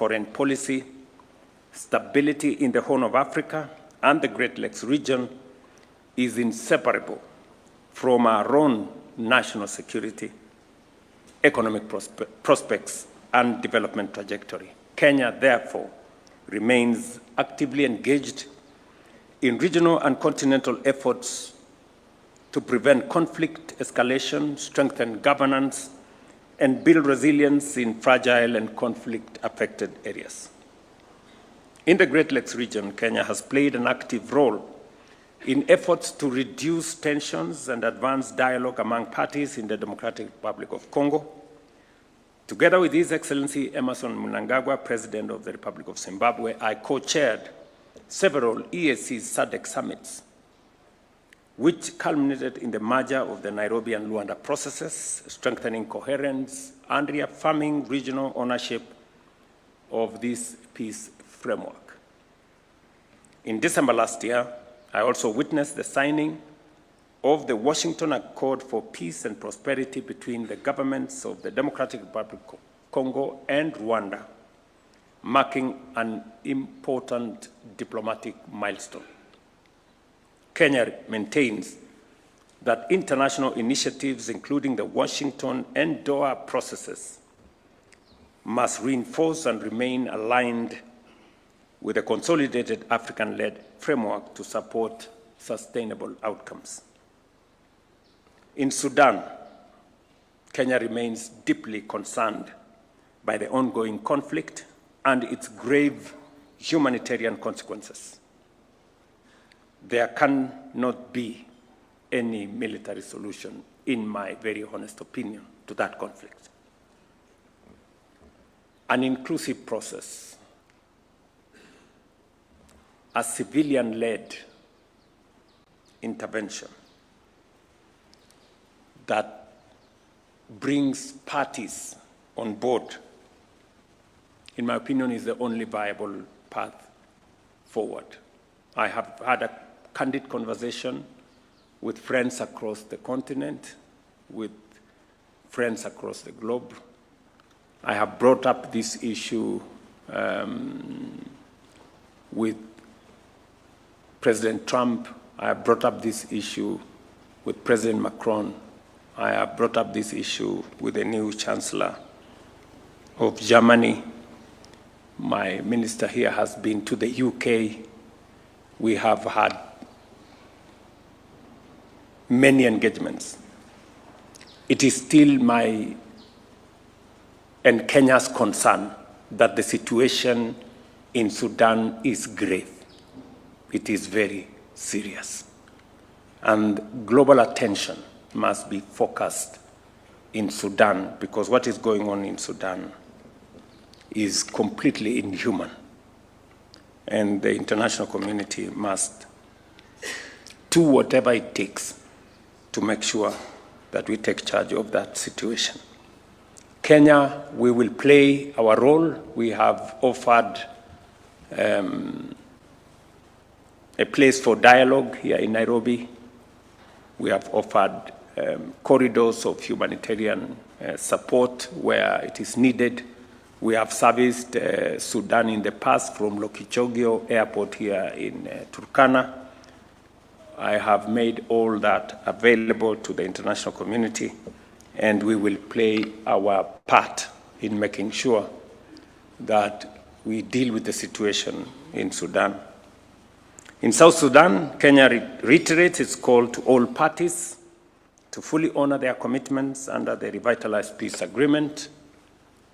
foreign policy, stability in the Horn of Africa and the Great Lakes region is inseparable from our own national security, economic prospects, and development trajectory. Kenya, therefore, remains actively engaged in regional and continental efforts to prevent conflict escalation, strengthen governance, and build resilience in fragile and conflict-affected areas. In the Great Lakes region, Kenya has played an active role in efforts to reduce tensions and advance dialogue among parties in the Democratic Republic of Congo. Together with His Excellency Emerson Mnangagwa, President of the Republic of Zimbabwe, I co-chaired several EAC SADC summits, which culminated in the merger of the Nairobi and Luanda processes, strengthening coherence and reaffirming regional ownership of this peace framework. In December last year, I also witnessed the signing of the Washington Accord for Peace and Prosperity between the governments of the Democratic Republic of Congo and Rwanda, marking an important diplomatic milestone. Kenya maintains that international initiatives, including the Washington and Doha processes, must reinforce and remain aligned with a consolidated African-led framework to support sustainable outcomes. In Sudan, Kenya remains deeply concerned by the ongoing conflict and its grave humanitarian consequences. There cannot be any military solution, in my very honest opinion, to that conflict. An inclusive process, a civilian-led intervention that brings parties on board, in my opinion, is the only viable path forward. I have had a candid conversation with friends across the continent, with friends across the globe. I have brought up this issue with President Trump. I have brought up this issue with President Macron. I have brought up this issue with the new Chancellor of Germany. My minister here has been to the UK. We have had many engagements. It is still my and Kenya's concern that the situation in Sudan is grave. It is very serious. And global attention must be focused in Sudan, because what is going on in Sudan is completely inhuman. And the international community must do whatever it takes to make sure that we take charge of that situation. Kenya, we will play our role. We have offered a place for dialogue here in Nairobi. We have offered corridors of humanitarian support where it is needed. We have serviced Sudan in the past from Lokichogio Airport here in Turkana. I have made all that available to the international community, and we will play our part in making sure that we deal with the situation in Sudan. In South Sudan, Kenya reiterates its call to all parties to fully honor their commitments under the revitalized peace agreement.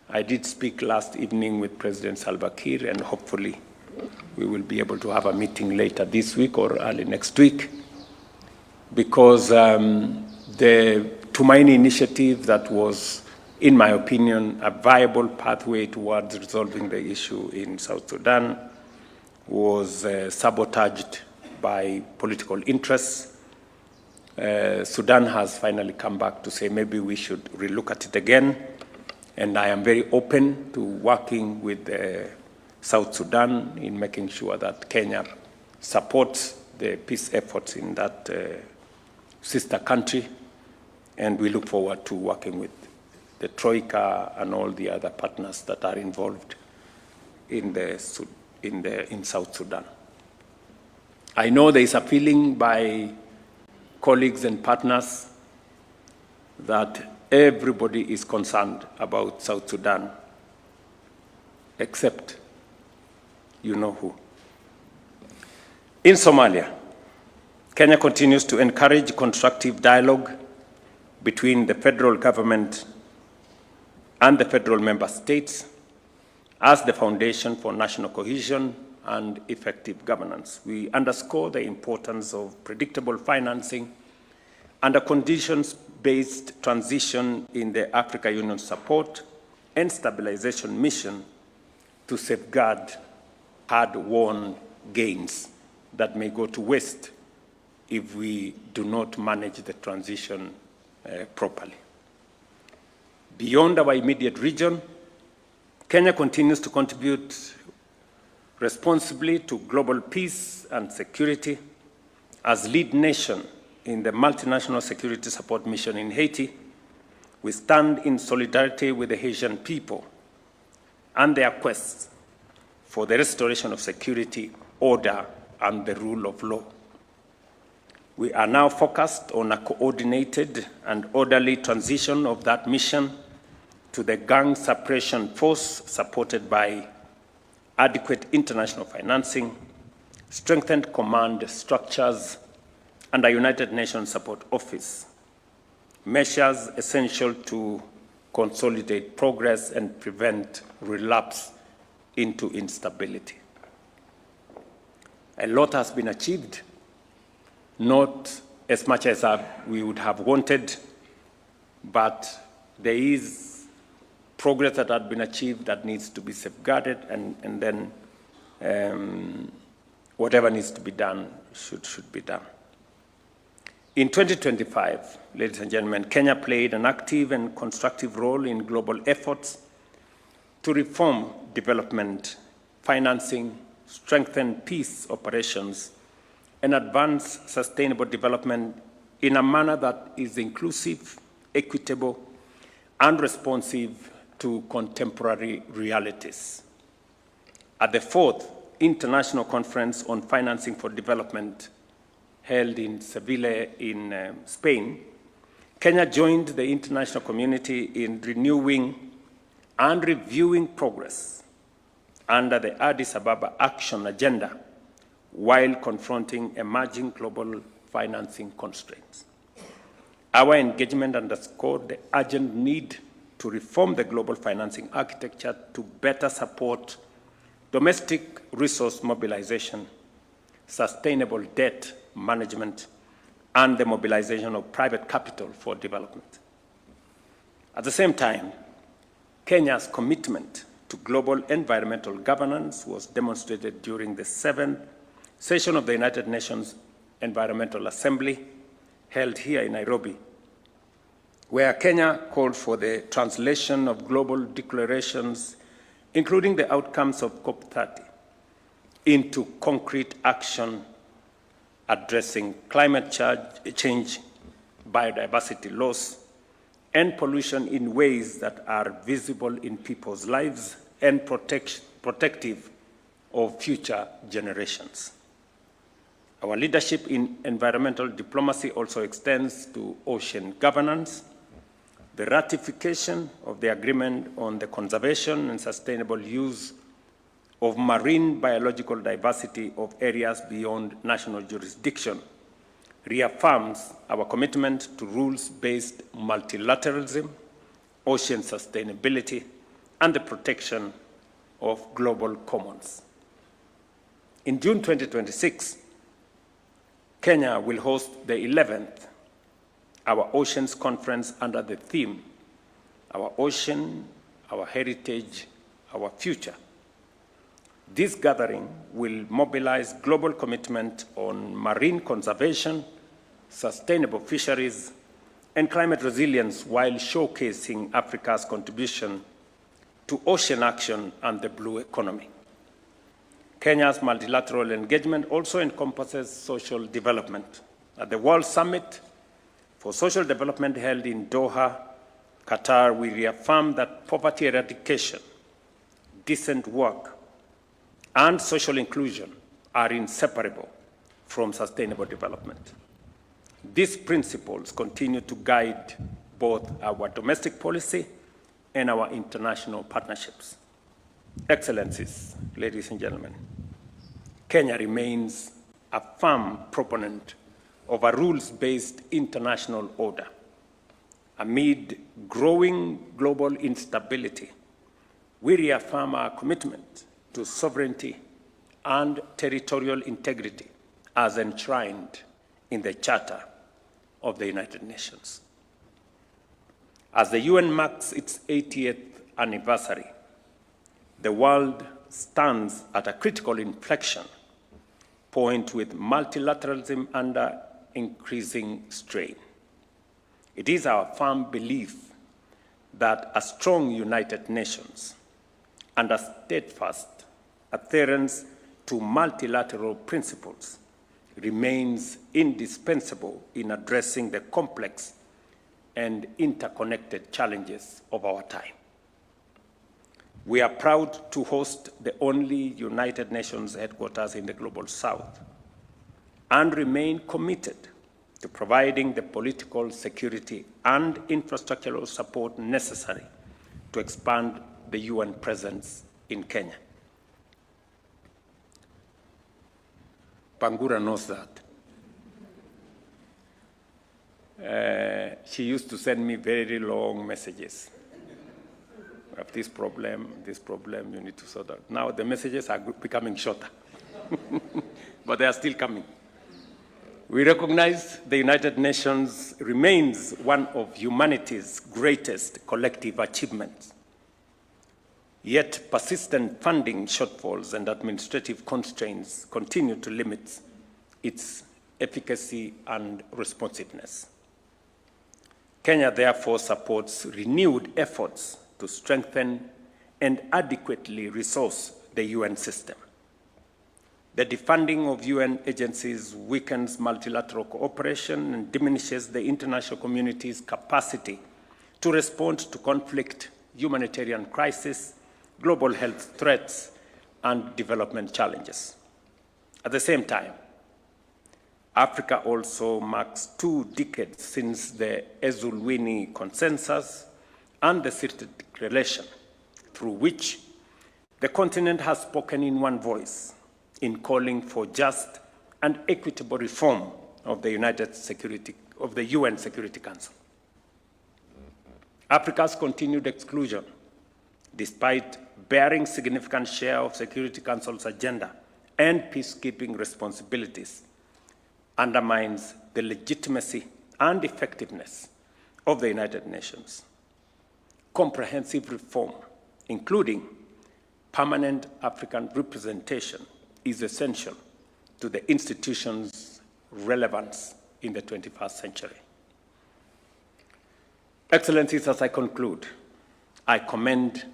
I did speak last evening with President Salva Kiir, and hopefully we will be able to have a meeting later this week or early next week, because the Tumaini initiative that was, in my opinion, a viable pathway towards resolving the issue in South Sudan was sabotaged by political interests. Sudan has finally come back to say maybe we should relook at it again, and I am very open to working with South Sudan in making sure that Kenya supports the peace efforts in that sister country, and we look forward to working with the Troika and all the other partners that are involved in South Sudan. I know there is a feeling by colleagues and partners that everybody is concerned about South Sudan, except you know who. In Somalia, Kenya continues to encourage constructive dialogue between the federal government and the federal member states as the foundation for national cohesion and effective governance. We underscore the importance of predictable financing and a conditions-based transition in the Africa Union support and stabilization mission to safeguard hard-won gains that may go to waste if we do not manage the transition properly. Beyond our immediate region, Kenya continues to contribute responsibly to global peace and security as lead nation in the multinational security support mission in Haiti. We stand in solidarity with the Haitian people and their quest for the restoration of security, order, and the rule of law. We are now focused on a coordinated and orderly transition of that mission to the gang suppression force supported by adequate international financing, strengthened command structures, and a United Nations support office, measures essential to consolidate progress and prevent relapse into instability. A lot has been achieved, not as much as we would have wanted, but there is progress that had been achieved that needs to be safeguarded, and then whatever needs to be done should be done. In 2025, ladies and gentlemen, Kenya played an active and constructive role in global efforts to reform development financing, strengthen peace operations, and advance sustainable development in a manner that is inclusive, equitable, and responsive to contemporary realities. At the 4th International Conference on Financing for Development, held in Seville in Spain, Kenya joined the international community in renewing and reviewing progress under the Addis Ababa Action Agenda while confronting emerging global financing constraints. Our engagement underscored the urgent need to reform the global financing architecture to better support domestic resource mobilization, sustainable debt management, and the mobilization of private capital for development. At the same time, Kenya's commitment to global environmental governance was demonstrated during the 7th session of the United Nations Environmental Assembly, held here in Nairobi, where Kenya called for the translation of global declarations, including the outcomes of COP30, into concrete action addressing climate change, biodiversity loss, and pollution in ways that are visible in people's lives and protective of future generations. Our leadership in environmental diplomacy also extends to ocean governance. The ratification of the agreement on the conservation and sustainable use of marine biological diversity of areas beyond national jurisdiction reaffirms our commitment to rules-based multilateralism, ocean sustainability, and the protection of global commons. In June 2026, Kenya will host the 11th Our Oceans Conference under the theme, Our Ocean, Our Heritage, Our Future. This gathering will mobilize global commitment on marine conservation, sustainable fisheries, and climate resilience while showcasing Africa's contribution to ocean action and the blue economy. Kenya's multilateral engagement also encompasses social development. At the World Summit for Social Development held in Doha, Qatar, we reaffirmed that poverty eradication, decent work, and social inclusion are inseparable from sustainable development. These principles continue to guide both our domestic policy and our international partnerships. Excellencies, ladies and gentlemen, Kenya remains a firm proponent of a rules-based international order. Amid growing global instability, we reaffirm our commitment to sovereignty and territorial integrity as enshrined in the Charter of the United Nations. As the UN marks its 80th anniversary, the world stands at a critical inflection point with multilateralism under increasing strain. It is our firm belief that a strong United Nations and a steadfast adherence to multilateral principles remains indispensable in addressing the complex and interconnected challenges of our time. We are proud to host the only United Nations headquarters in the Global South and remain committed to providing the political, security, and infrastructural support necessary to expand the UN presence in Kenya. Bangura knows that. She used to send me very long messages. We have this problem, you need to sort out. Now the messages are becoming shorter, but they are still coming. We recognize the United Nations remains one of humanity's greatest collective achievements. Yet persistent funding shortfalls and administrative constraints continue to limit its efficacy and responsiveness. Kenya therefore supports renewed efforts to strengthen and adequately resource the UN system. The defunding of UN agencies weakens multilateral cooperation and diminishes the international community's capacity to respond to conflict, humanitarian crisis, global health threats, and development challenges. At the same time, Africa also marks 2 decades since the Ezulwini Consensus and the Sirte Declaration, through which the continent has spoken in one voice in calling for just and equitable reform of the UN Security Council. Africa's continued exclusion, despite bearing significant share of Security Council's agenda and peacekeeping responsibilities, undermines the legitimacy and effectiveness of the United Nations. Comprehensive reform, including permanent African representation, is essential to the institution's relevance in the 21st century. Excellencies, as I conclude, I commend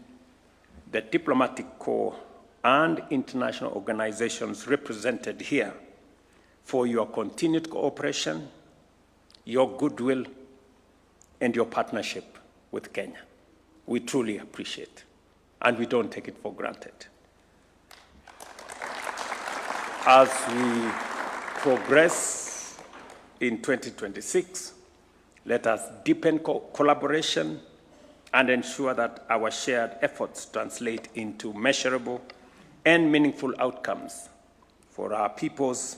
the diplomatic corps and international organizations represented here for your continued cooperation, your goodwill, and your partnership with Kenya. We truly appreciate, and we don't take it for granted. As we progress in 2026, let us deepen collaboration and ensure that our shared efforts translate into measurable and meaningful outcomes for our peoples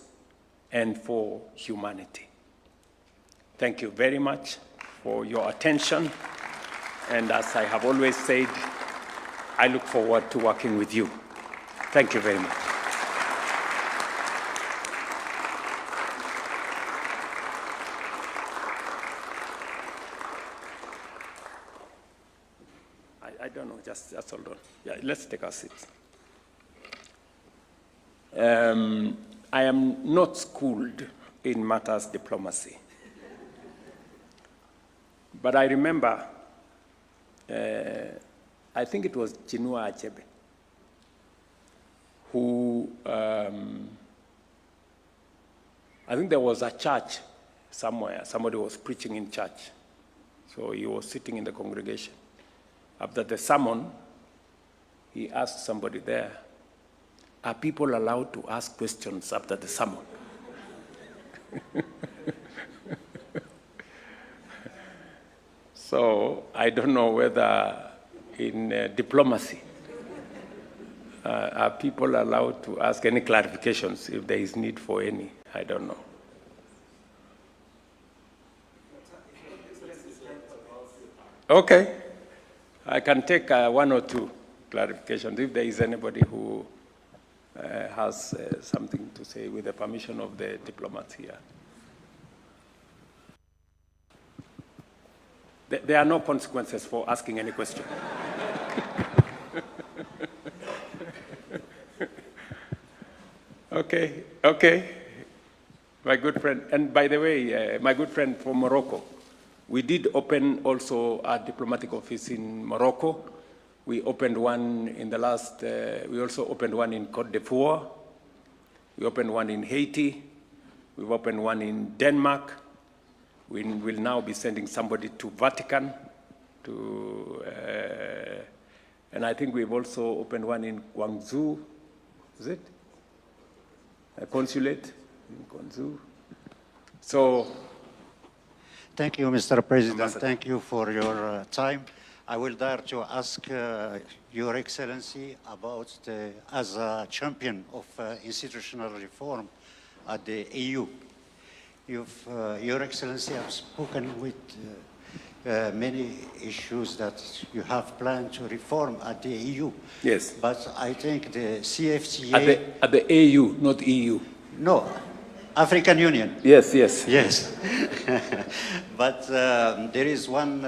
and for humanity. Thank you very much for your attention. And as I have always said, I look forward to working with you. Thank you very much. I don't know, just hold on. Yeah, let's take our seats. I am not schooled in matters diplomacy. But I remember, I think it was Chinua Achebe, who, I think there was a church somewhere, somebody was preaching in church. So he was sitting in the congregation. After the sermon, he asked somebody there, are people allowed to ask questions after the sermon? So I don't know whether in diplomacy, are people allowed to ask any clarifications if there is need for any? I don't know. Okay. I can take one or two clarifications if there is anybody who has something to say with the permission of the diplomats here. There are no consequences for asking any question. Okay. My good friend, and by the way, my good friend from Morocco, we did open also a diplomatic office in Morocco. We opened one in the last, we also opened one in Côte d'Ivoire. We opened one in Haiti. We've opened one in Denmark. We will now be sending somebody to Vatican, and I think we've also opened one in Guangzhou, is it? A consulate in Guangzhou. So, thank you, Mr. President. Ambassador. Thank you for your time. I will dare to ask Your Excellency about as a champion of institutional reform at the EU. Your Excellency has spoken with many issues that you have planned to reform at the EU. Yes. But I think the CFTA... At the AU, not EU. No, African Union. Yes. Yes. But there is one